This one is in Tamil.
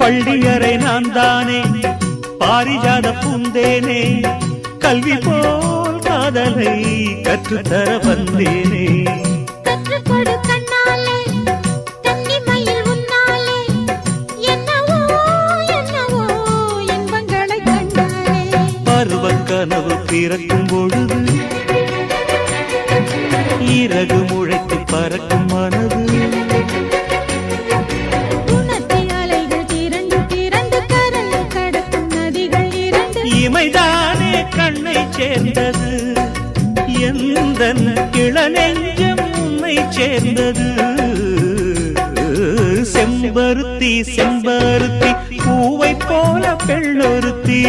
பள்ளியறை நான் தானே பாரிஜாத பூந்தேனே கல்வி போல் காதலை கற்றுத்தர வந்தேனே கற்றுக்கொடு கண்ணாலே கன்னிமயில் உன்னாலே என்னவோ என்னவோ இன்பங்களை கண்டாலே பருவக் கனவு பிறக்கும் பொழுது இறகு முளைத்து பறக்கும் மனது இமைதானே கண்ணை சேர்ந்தது எந்த இளநெஞ்சம் உன்னை சேர்ந்தது செம்பருத்தி செம்பருத்தி பூவை போல பெண்ணொருத்தி